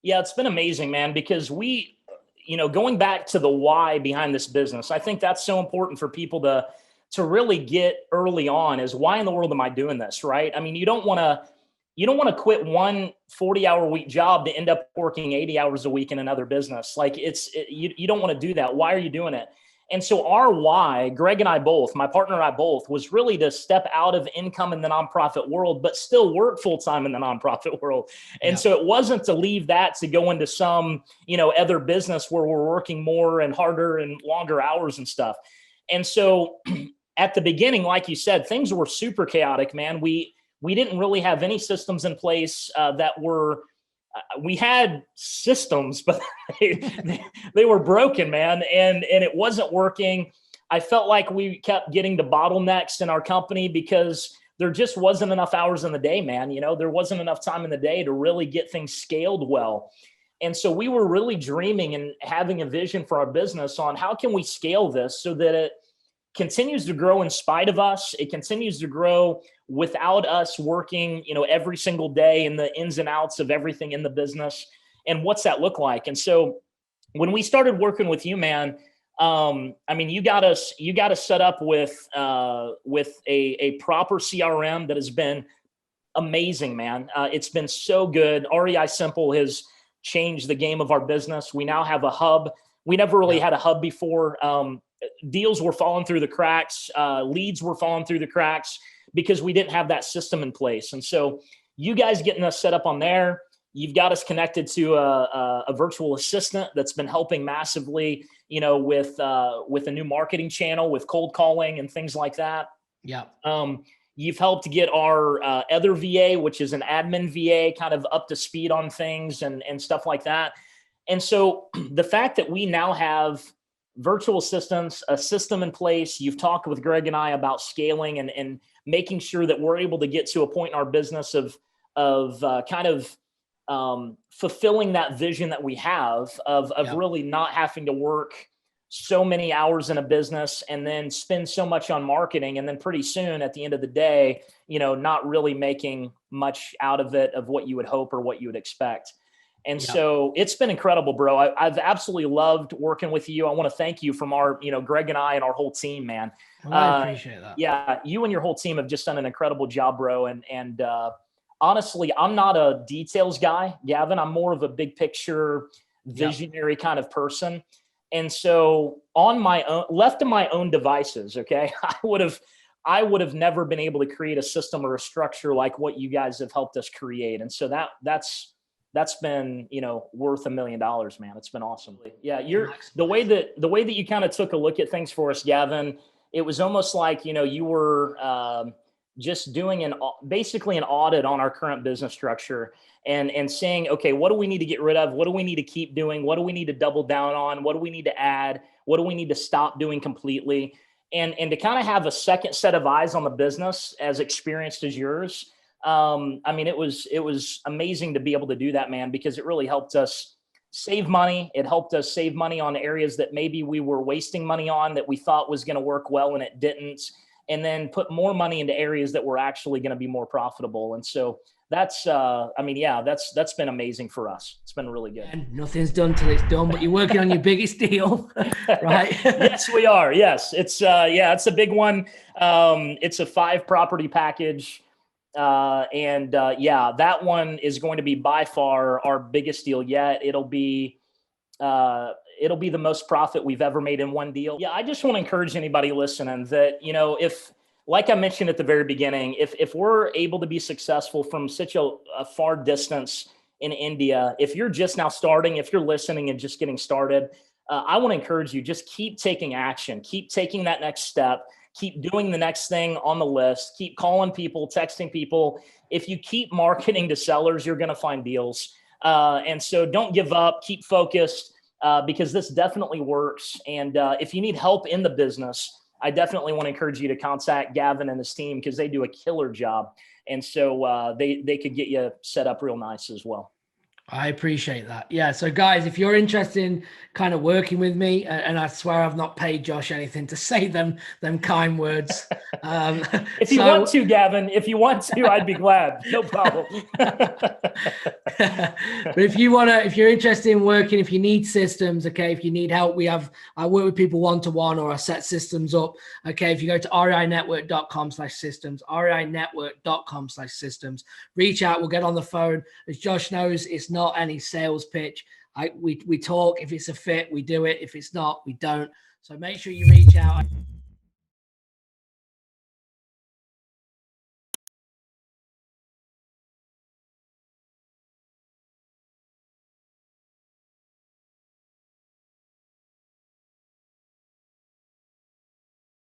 Yeah, it's been amazing, man, because going back to the why behind this business, I think that's so important for people to really get early on is why in the world am I doing this, right? I mean, you don't want to quit one 40-hour week job to end up working 80 hours a week in another business. Like you don't want to do that. Why are you doing it? And so our why, Greg and I both, my partner and I both, was really to step out of income in the nonprofit world, but still work full time in the nonprofit world. And Yeah. so it wasn't to leave that to go into some, other business where we're working more and harder and longer hours and stuff. And so at the beginning, like you said, things were super chaotic, man. We didn't really have any systems in place that were we had systems, but they were broken, man. And it wasn't working. I felt like we kept getting to bottlenecks in our company because there just wasn't enough hours in the day, man. There wasn't enough time in the day to really get things scaled well. And so we were really dreaming and having a vision for our business on how can we scale this so that it continues to grow in spite of us. It continues to grow without us working, every single day in the ins and outs of everything in the business. And what's that look like? And so when we started working with you, man, I mean, you got us set up with a proper CRM that has been amazing, man. It's been so good. REI Simple has changed the game of our business. We now have a hub. We never really had a hub before. Deals were falling through the cracks. Leads were falling through the cracks because we didn't have that system in place. And so you guys getting us set up on there, you've got us connected to a virtual assistant that's been helping massively, with a new marketing channel, with cold calling and things like that. Yeah. You've helped get our other VA, which is an admin VA, kind of up to speed on things and stuff like that. And so the fact that we now have virtual assistants, a system in place, you've talked with Greg and I about scaling and making sure that we're able to get to a point in our business of fulfilling that vision that we have of really not having to work so many hours in a business and then spend so much on marketing. And then pretty soon at the end of the day, not really making much out of it of what you would hope or what you would expect. And so it's been incredible, bro. I've absolutely loved working with you. I want to thank you from our, Greg and I and our whole team, man. Well, I appreciate that. Yeah, you and your whole team have just done an incredible job, bro. And honestly, I'm not a details guy, Gavin. I'm more of a big picture, visionary kind of person. And so on my own, left to my own devices, okay, I would have never been able to create a system or a structure like what you guys have helped us create. And so that's been, worth $1 million, man. It's been awesome. Yeah. The way that you kind of took a look at things for us, Gavin, it was almost like, you were, just doing basically an audit on our current business structure and saying, okay, what do we need to get rid of? What do we need to keep doing? What do we need to double down on? What do we need to add? What do we need to stop doing completely? And to kind of have a second set of eyes on the business as experienced as yours. I mean, it was amazing to be able to do that, man, because it really helped us save money. It helped us save money on areas that maybe we were wasting money on that we thought was going to work well and it didn't. And then put more money into areas that were actually going to be more profitable. And so that's been amazing for us. It's been really good. And nothing's done till it's done, but you're working on your biggest deal, right? Yes, we are. Yes. It's it's a big one. It's a 5 property package. That one is going to be by far our biggest deal yet. It'll be the most profit we've ever made in one deal. Yeah, I just want to encourage anybody listening that, if, like I mentioned at the very beginning, if we're able to be successful from such a far distance in India, if you're just now starting, if you're listening and just getting started, I want to encourage you, just keep taking action, keep taking that next step, keep doing the next thing on the list, keep calling people, texting people. If you keep marketing to sellers, you're going to find deals. And so don't give up, keep focused, because this definitely works. And if you need help in the business, I definitely want to encourage you to contact Gavin and his team because they do a killer job. And so they could get you set up real nice as well. I appreciate that. Yeah. So guys, if you're interested in kind of working with me, and I swear I've not paid Josh anything to say them kind words. If you want to, Gavin, if you want to, I'd be glad. No problem. But if you're interested in working, if you need systems, okay, if you need help, I work with people one-to-one, or I set systems up. Okay. If you go to reinetwork.com/systems, reinetwork.com/systems, reach out, we'll get on the phone. As Josh knows, it's not any sales pitch. We talk. If it's a fit, we do it. If it's not, we don't. So make sure you reach out.